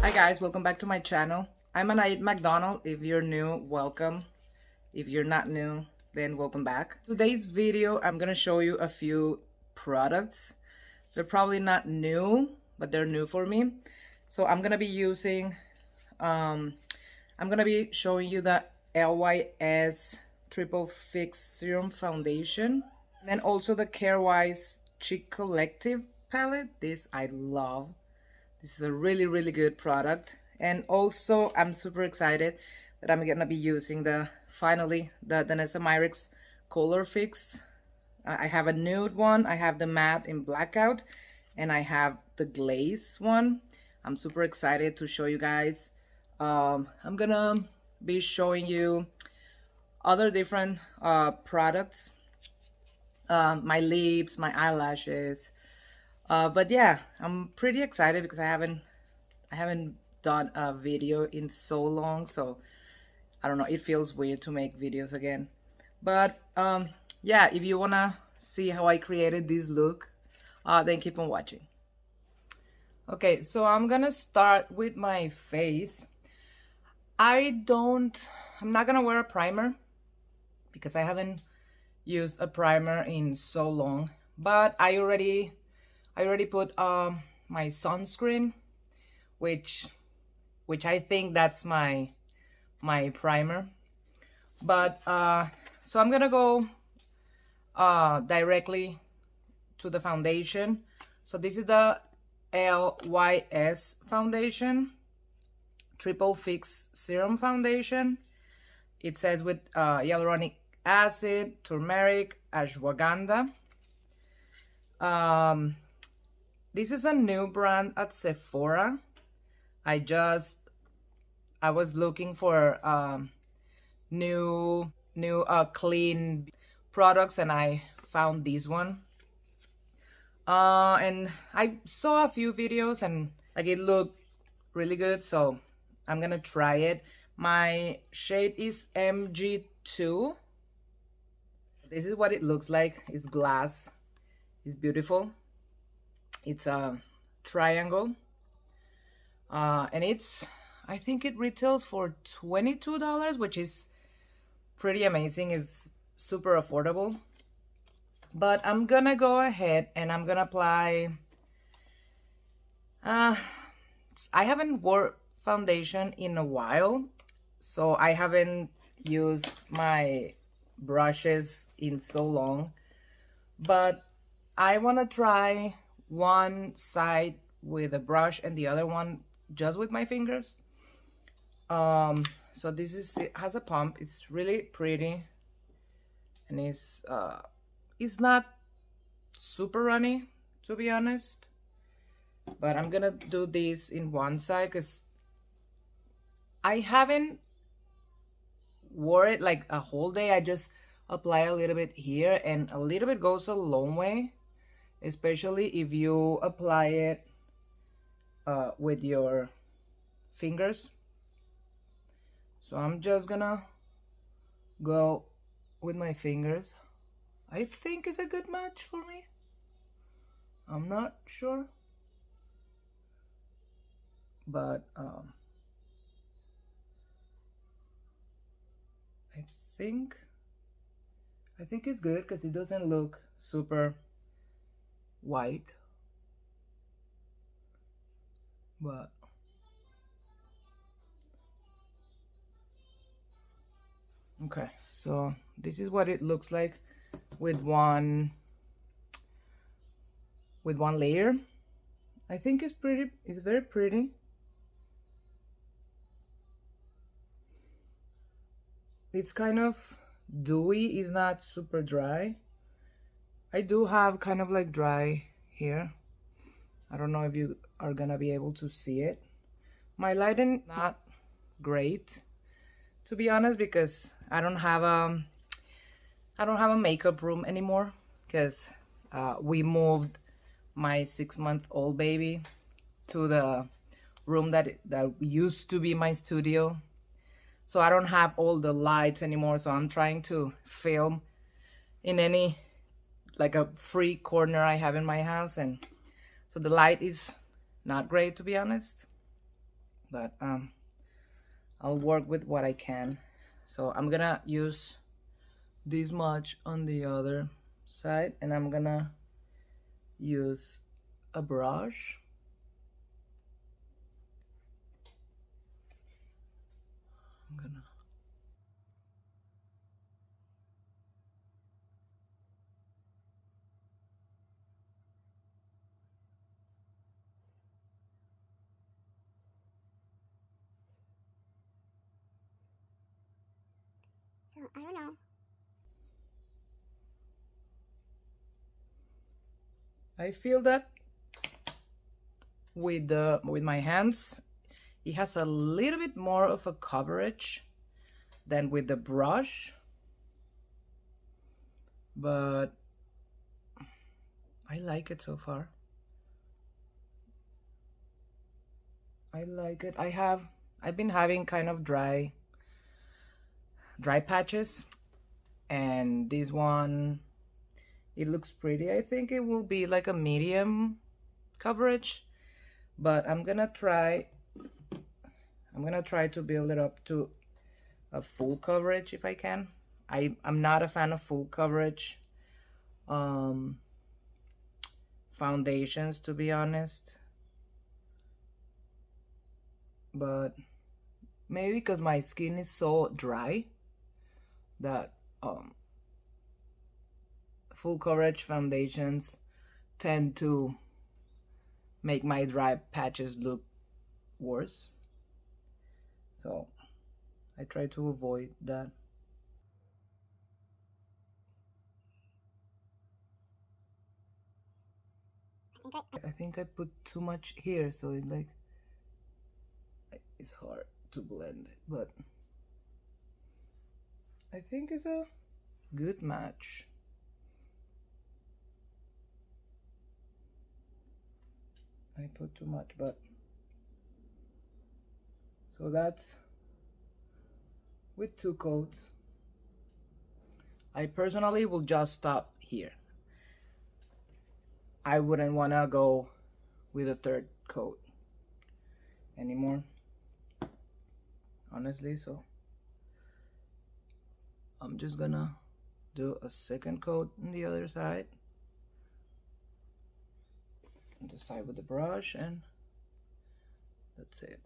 Hi guys, welcome back to my channel. I'm Anaid McDonald. If you're new, welcome. If you're not new, then welcome back. Today's video, I'm gonna show you a few products. They're probably not new, but they're new for me. So I'm gonna be using, I'm gonna be showing you the LYS Triple Fix Serum Foundation. And then also the Carewise Cheek Collective palette. This I love. This is a really good product. And also I'm super excited that I'm gonna be using finally the Danessa Myricks Color Fix. I have a nude one, I have the matte in Blackout, and I have the Glaze one. I'm super excited to show you guys. I'm gonna be showing you other different products, my lips, my eyelashes. But yeah, I'm pretty excited because I haven't done a video in so long, so I don't know, it feels weird to make videos again. But yeah, if you wanna see how I created this look, then keep on watching. Okay, so I'm gonna start with my face. I'm not gonna wear a primer because I haven't used a primer in so long, but I already put my sunscreen, which I think that's my primer. But so I'm gonna go directly to the foundation. So this is the LYS foundation, Triple Fix Serum Foundation. It says with hyaluronic acid, turmeric, ashwagandha. This is a new brand at Sephora. I was looking for new clean products, and I found this one. And I saw a few videos and like it looked really good, so I'm gonna try it. My shade is MG2. This is what it looks like. It's glass. It's beautiful. It's a triangle, and I think it retails for $22, which is pretty amazing. It's super affordable. But I'm gonna go ahead and I'm gonna apply, I haven't worn foundation in a while, so I haven't used my brushes in so long, but I want to try one side with a brush and the other one just with my fingers. So it has a pump. It's really pretty, and it's not super runny, to be honest, but I'm gonna do this in one side because I haven't wore it like a whole day. I just apply a little bit here, and a little bit goes a long way, especially if you apply it with your fingers. So I'm just gonna go with my fingers. I think it's a good match for me. I'm not sure, but I think it's good because it doesn't look super white, but okay, so this is what it looks like with one layer. I think it's pretty. It's very pretty. It's kind of dewy. It's not super dry. I do have kind of like dry here. I don't know if you are gonna be able to see it. My lighting not great, to be honest, because I don't have a makeup room anymore because we moved my 6-month-old baby to the room that used to be my studio. So I don't have all the lights anymore, so I'm trying to film in any like a free corner I have in my house, and so the light is not great, to be honest. but I'll work with what I can. So I'm gonna use this much on the other side, and I'm gonna use a brush. I'm gonna So I don't know. I feel that with my hands, it has a little bit more of a coverage than with the brush, but I like it so far. I like it. I've been having kind of dry patches, and this one, it looks pretty. I think it will be like a medium coverage, but I'm gonna try to build it up to a full coverage if I can. I'm not a fan of full coverage foundations, to be honest, but maybe because my skin is so dry that full coverage foundations tend to make my dry patches look worse, so I try to avoid that. I think I put too much here, so it's hard to blend it, but I think it's a good match. I put too much, but so that's with 2 coats. I personally will just stop here. I wouldn't want to go with a 3rd coat anymore, honestly, so I'm just gonna do a 2nd coat on the other side, on the side with the brush, and that's it.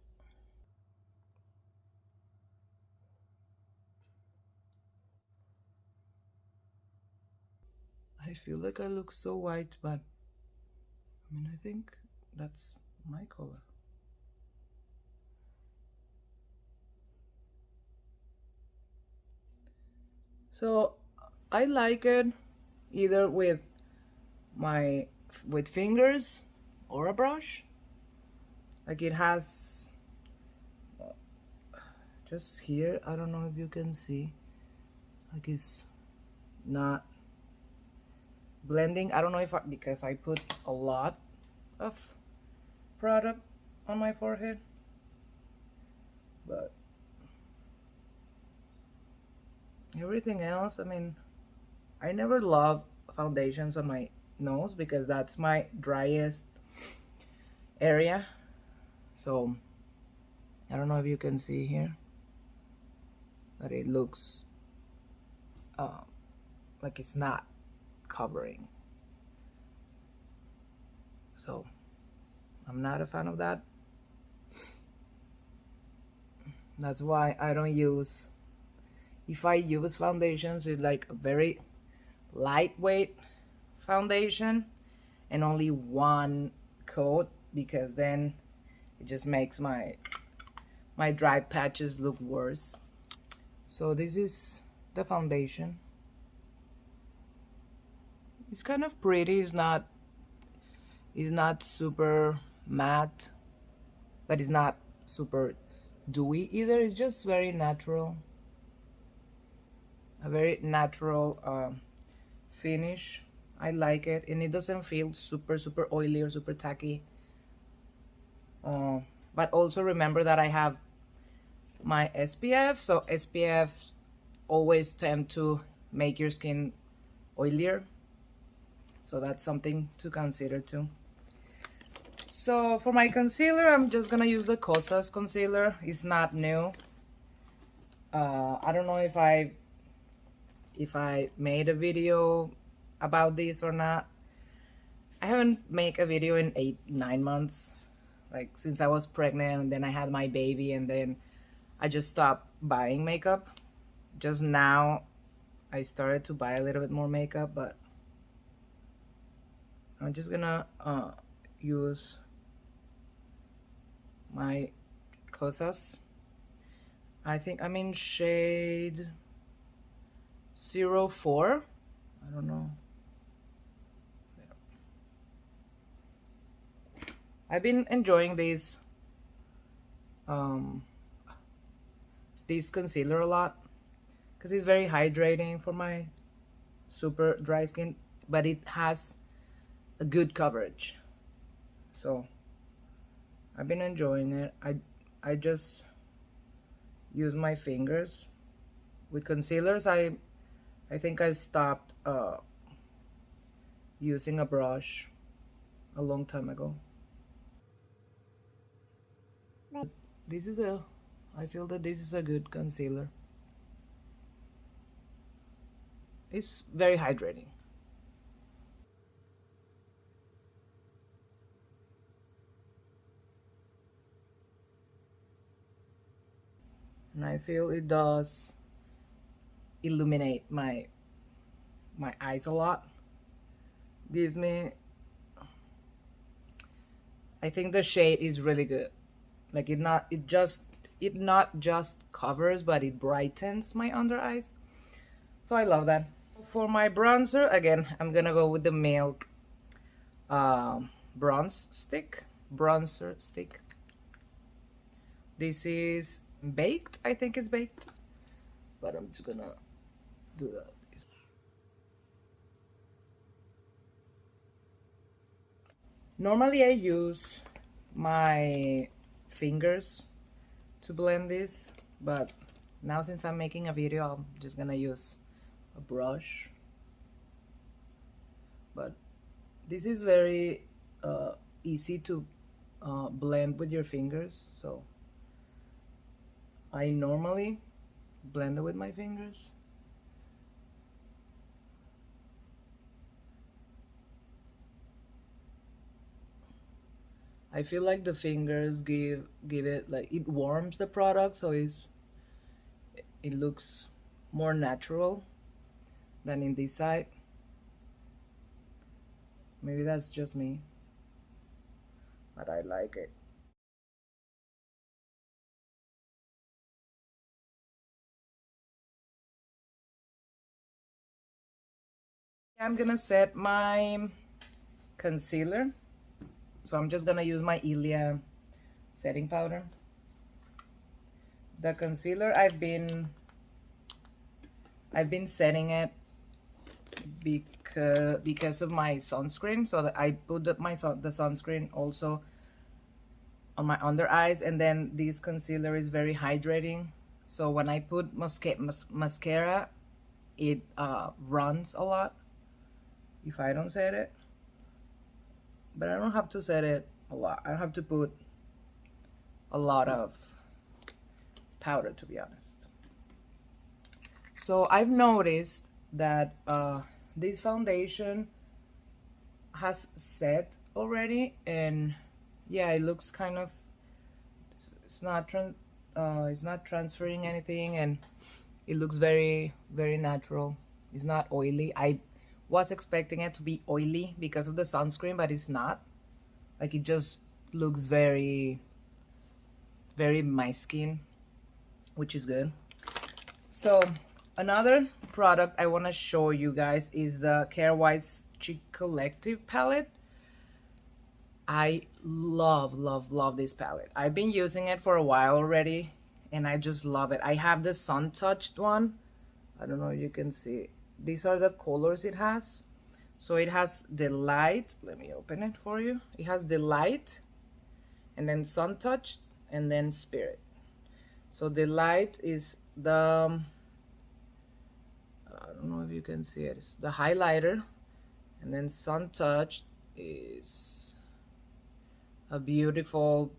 I feel like I look so white, but I mean, I think that's my color. So I like it either with fingers or a brush. Like it has just here, I don't know if you can see, like it's not blending. I don't know if because I put a lot of product on my forehead, but everything else, I mean, I never love foundations on my nose because that's my driest area. So I don't know if you can see here that it looks like it's not covering. So I'm not a fan of that. That's why I don't use, if I use foundations with like a very lightweight foundation and only 1 coat, because then it just makes my dry patches look worse. So this is the foundation. It's kind of pretty. It's not super matte, but it's not super dewy either. It's just very natural, a very natural finish. I like it, and it doesn't feel super oily or super tacky. But also remember that I have my SPF, so SPF always tend to make your skin oilier, so that's something to consider too. So for my concealer, I'm just gonna use the Kosas concealer. It's not new. I don't know if I made a video about this or not. I haven't made a video in 8-9 months, like since I was pregnant and then I had my baby, and then I just stopped buying makeup. Just now I started to buy a little bit more makeup, but I'm just gonna use my Kosas. I think I'm in shade 04. I don't know. I've been enjoying this concealer a lot because it's very hydrating for my super dry skin, but it has a good coverage. So I've been enjoying it. I just use my fingers with concealers. I think I stopped using a brush a long time ago. I feel that this is a good concealer. It's very hydrating. And I feel it does illuminate my eyes a lot. Gives me, I think the shade is really good. Like it not just covers, but it brightens my under eyes. So I love that. For my bronzer, again, I'm gonna go with the Milk bronzer stick. This is baked. I think it's baked, but I'm just gonna do that. Normally I use my fingers to blend this, but now since I'm making a video, I'm just gonna use a brush. But this is very easy to blend with your fingers, so I normally blend it with my fingers. I feel like the fingers give it, like, it warms the product, so it looks more natural than in this side. Maybe that's just me, but I like it. I'm gonna set my concealer, so I'm just gonna use my Ilia setting powder. The concealer, I've been setting it because of my sunscreen, so that I put the sunscreen also on my under eyes, and then this concealer is very hydrating, so when I put mascara, it runs a lot if I don't set it. But I don't have to set it a lot. I don't have to put a lot of powder, to be honest. So I've noticed that this foundation has set already, and yeah, it looks kind of, it's not transferring anything, and it looks very, very natural. It's not oily. I was expecting it to be oily because of the sunscreen, but it's not. Like, it just looks very, very my skin, which is good. So another product I want to show you guys is the Carewise Cheek Collective palette. I love this palette. I've been using it for a while already, and I just love it. I have the Sun Touched one. I don't know if you can see. These are the colors it has. So it has the light. Let me open it for you. It has the light, and then Sun Touched, and then Spirit. So the light is the, I don't know if you can see it, it's the highlighter, and then Sun Touched is a beautiful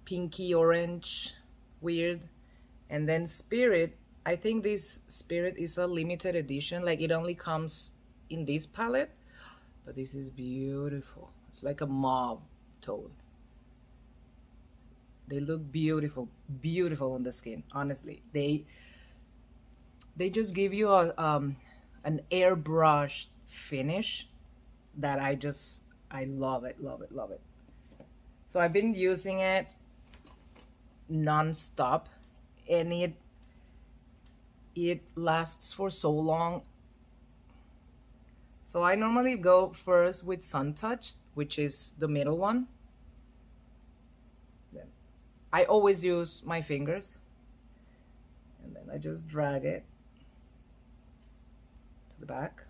pinky orange, weird. And then Spirit, I think this Spirit is a limited edition, like it only comes in this palette, but this is beautiful. It's like a mauve tone. They look beautiful, beautiful on the skin. Honestly, they just give you a an airbrush finish that I love it, love it, love it. So I've been using it non-stop, and it lasts for so long. So I normally go first with Sun Touch, which is the middle one. Then I always use my fingers, and then I just drag it to the back.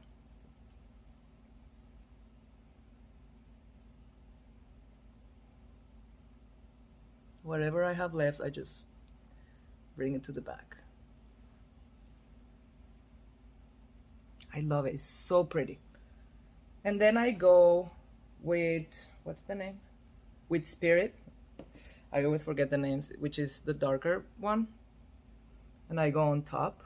Whatever I have left, I just bring it to the back. I love it. It's so pretty. And then I go with, what's the name? With Spirit. I always forget the names, which is the darker one. And I go on top.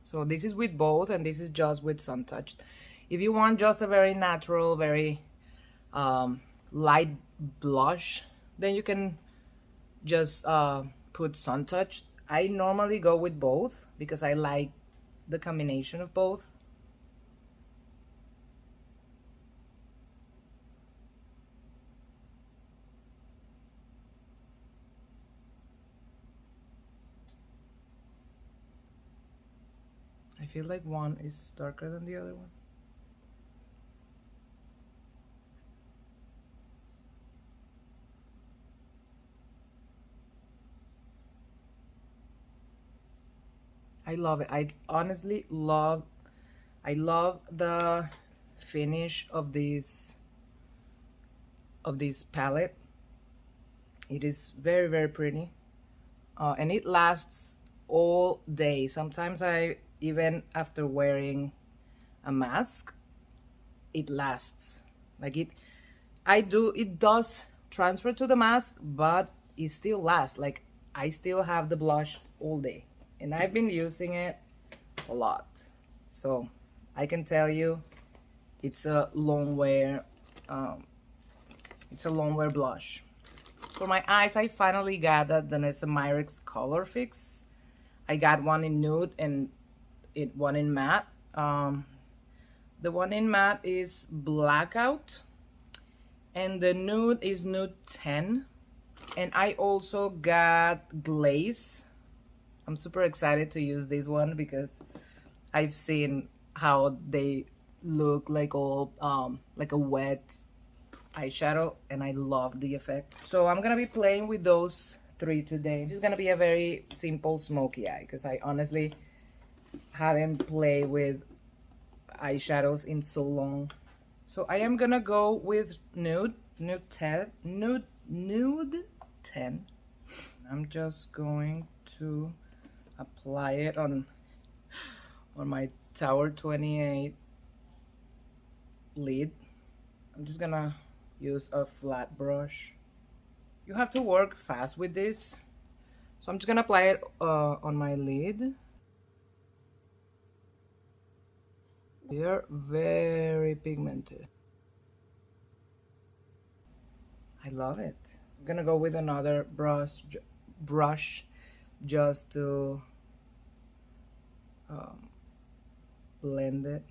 So this is with both, and this is just with Sun Touch. If you want just a very natural, very light blush, then you can just put Sun Touch. I normally go with both because I like the combination of both. I feel like one is darker than the other one. I love it. I honestly love, I love the finish of this palette. It is very, very pretty, and it lasts all day. Sometimes even after wearing a mask, it lasts. Like it does transfer to the mask, but it still lasts. Like I still have the blush all day, and I've been using it a lot, so I can tell you it's a long wear. It's a long wear blush. For my eyes, I finally got the Danessa Myricks Color Fix. I got one in nude and one in matte. The one in matte is Blackout, and the nude is Nude 10. And I also got Glaze. I'm super excited to use this one because I've seen how they look like all like a wet eyeshadow, and I love the effect. So I'm gonna be playing with those three today. It's just gonna be a very simple smoky eye because I honestly haven't played with eyeshadows in so long. So I am gonna go with Nude 10. I'm just going to apply it on my Tower 28 lid. I'm just gonna use a flat brush. You have to work fast with this, so I'm just gonna apply it on my lid. They are very pigmented. I love it. I'm gonna go with another brush just to blend it.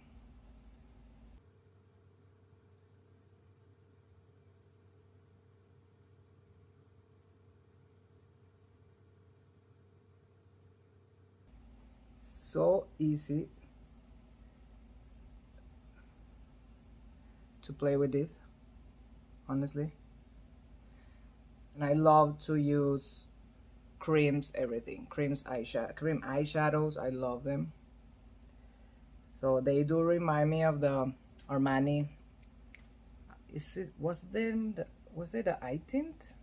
So easy to play with this, honestly. And I love to use creams, everything. Cream eyeshadows, I love them. So they do remind me of the Armani. Was it the eye tint?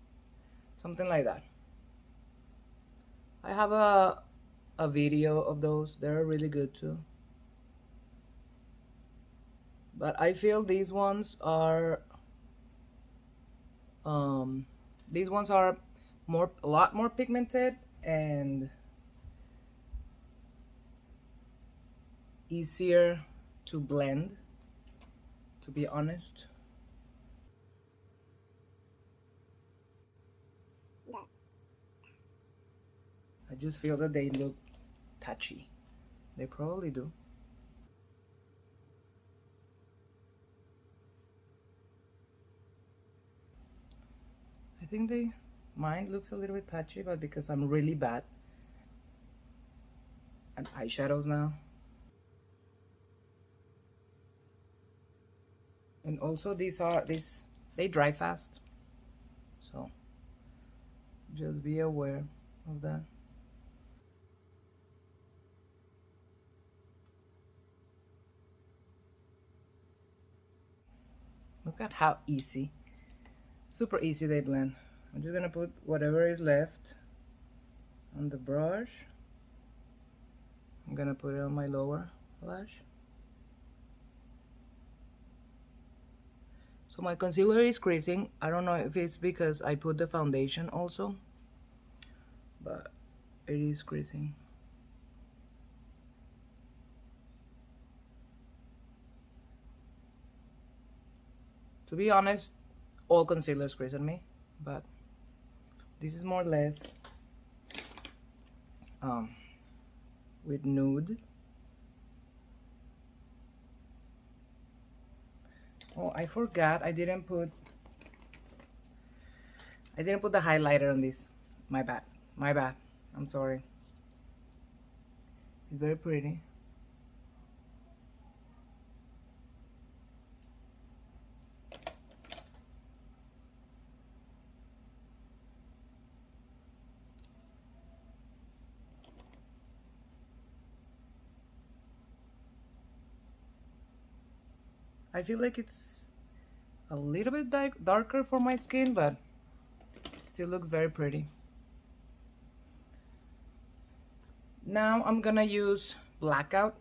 something like that. I have a video of those. They're really good too. But I feel these ones are a lot more pigmented and easier to blend, to be honest. I just feel that they look patchy. They probably do. I think mine looks a little bit patchy, but because I'm really bad at eyeshadows now. And also they dry fast, so just be aware of that. Look at how easy, super easy they blend. I'm just gonna put whatever is left on the brush. I'm gonna put it on my lower lash. So my concealer is creasing. I don't know if it's because I put the foundation also, but it is creasing. To be honest, all concealers crease on me, but this is more or less with Nude. Oh, I forgot, I didn't put the highlighter on this. My bad, I'm sorry. It's very pretty. I feel like it's a little bit darker for my skin, but still looks very pretty. Now I'm gonna use Blackout.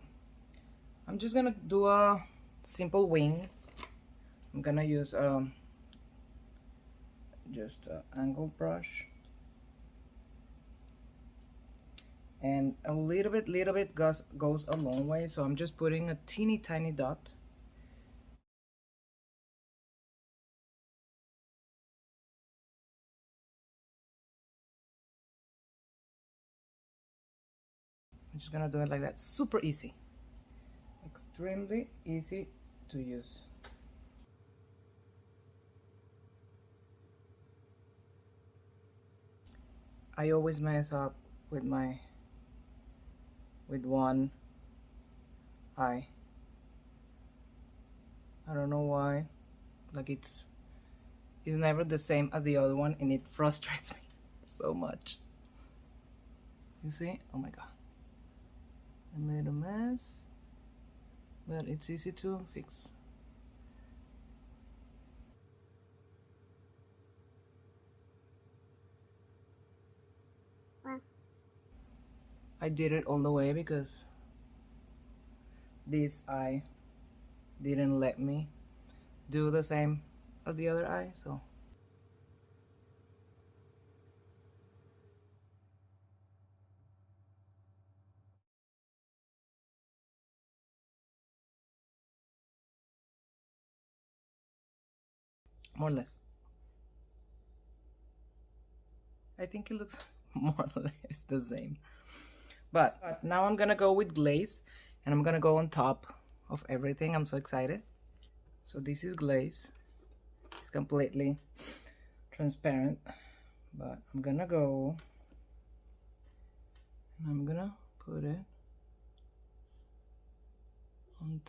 I'm just gonna do a simple wing. I'm gonna use just an angled brush, and a little bit goes a long way, so I'm just putting a teeny tiny dot. I'm just gonna do it like that. Super easy, extremely easy to use. I always mess up with one eye. I don't know why. Like it's never the same as the other one, and it frustrates me so much. You see? Oh my god. I made a mess, but it's easy to fix. I did it all the way because this eye didn't let me do the same as the other eye, so more or less. I think it looks more or less the same. But now I'm gonna go with Glaze, and I'm gonna go on top of everything. I'm so excited. So this is Glaze. It's completely transparent, but I'm gonna go and I'm gonna put it on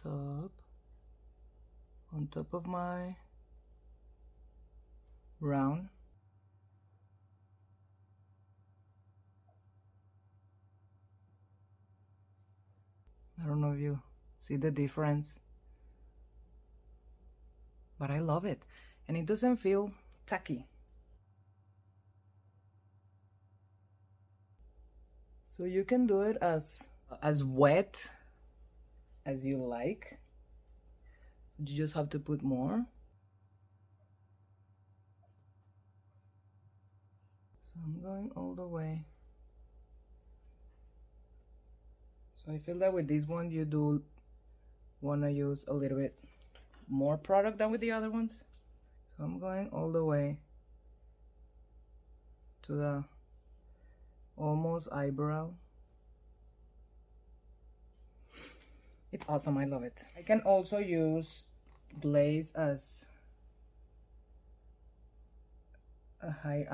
top of my brown. I don't know if you see the difference, but I love it, and it doesn't feel tacky. So you can do it as wet as you like. So you just have to put more. So I'm going all the way. So I feel that with this one you do want to use a little bit more product than with the other ones. So I'm going all the way to the almost eyebrow. It's awesome, I love it. I can also use Glaze as a high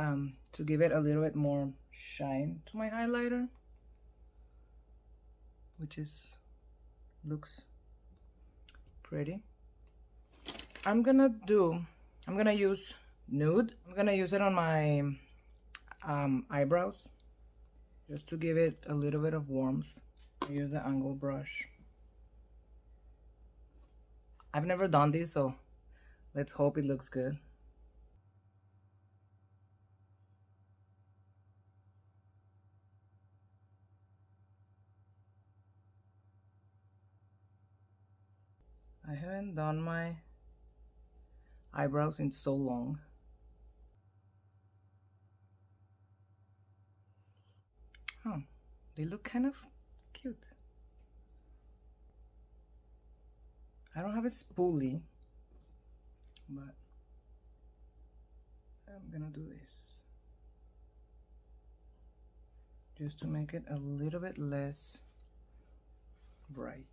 to give it a little bit more shine to my highlighter, which looks pretty. I'm gonna use Nude. I'm gonna use it on my eyebrows just to give it a little bit of warmth. I use the angle brush. I've never done this, so let's hope it looks good. I haven't done my eyebrows in so long. Oh, they look kind of cute. I don't have a spoolie, but I'm gonna do this just to make it a little bit less bright.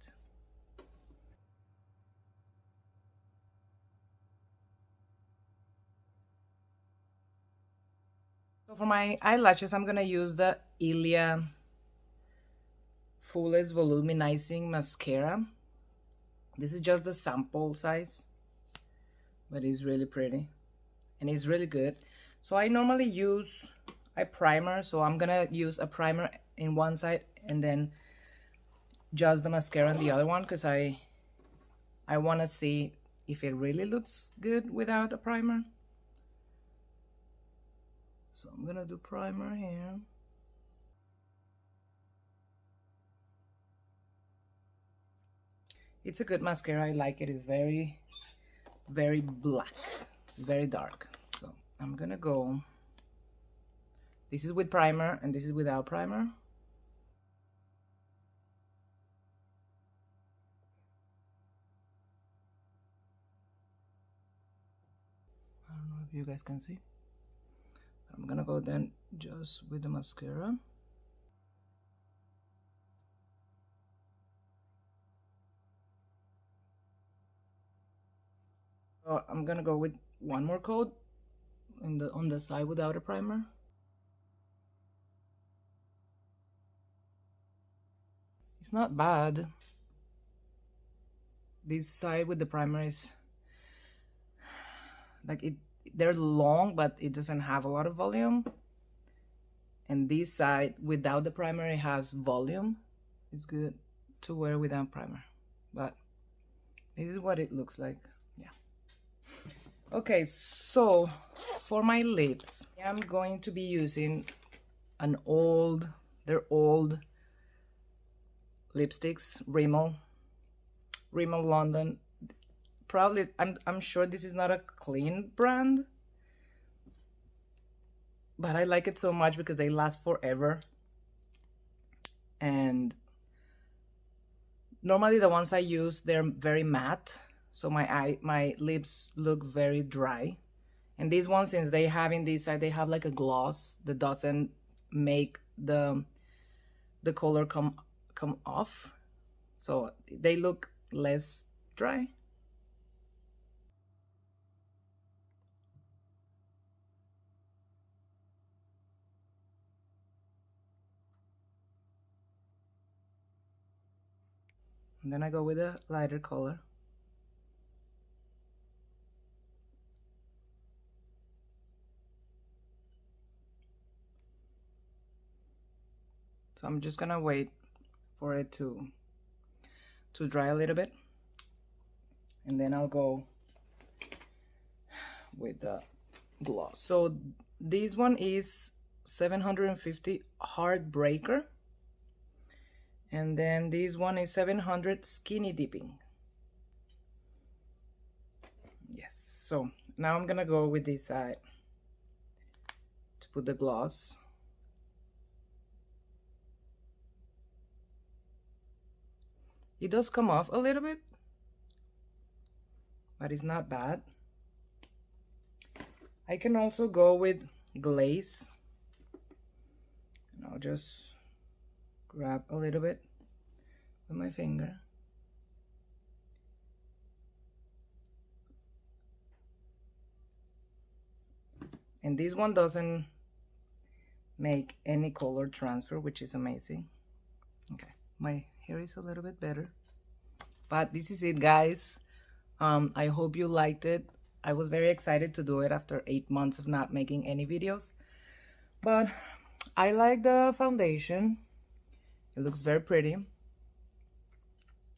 So for my eyelashes, I'm gonna use the Ilia Fullest Volumizing Mascara. This is just the sample size, but it's really pretty and it's really good. So I normally use a primer, so I'm gonna use a primer in one side and then just the mascara on the other one, because I want to see if it really looks good without a primer. So I'm gonna do primer here. It's a good mascara, I like it. It's very, very black, very dark. So I'm gonna go, this is with primer and this is without primer. I don't know if you guys can see. I'm gonna go then just with the mascara. So I'm gonna go with one more coat on the side without a primer. It's not bad. This side with the primer is like they're long, but it doesn't have a lot of volume. And this side without the primer, it has volume. It's good to wear without primer, but this is what it looks like. Yeah. Okay, so for my lips, I'm going to be using they're old lipsticks, Rimmel London. Probably, I'm sure this is not a clean brand, but I like it so much because they last forever. And normally the ones I use, they're very matte, so my lips look very dry. And these ones, since they have in this side, they have like a gloss that doesn't make the color come off, so they look less dry. And then I go with a lighter color. So I'm just gonna wait for it to dry a little bit, and then I'll go with the gloss. So this one is 750 Heartbreaker. And then this one is 700 Skinny Dipping. Yes, so now I'm gonna go with this side to put the gloss. It does come off a little bit, but it's not bad. I can also go with Glaze. And I'll just grab a little bit with my finger. And this one doesn't make any color transfer, which is amazing. Okay, my hair is a little bit better. But this is it, guys. I hope you liked it. I was very excited to do it after 8 months of not making any videos. But I like the foundation. It looks very pretty.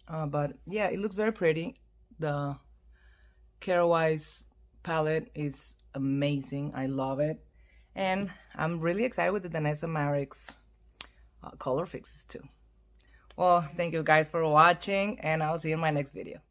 But yeah, it looks very pretty. The Carewise palette is amazing. I love it. And I'm really excited with the Danessa Myricks color fixes too. Well, thank you guys for watching, and I'll see you in my next video.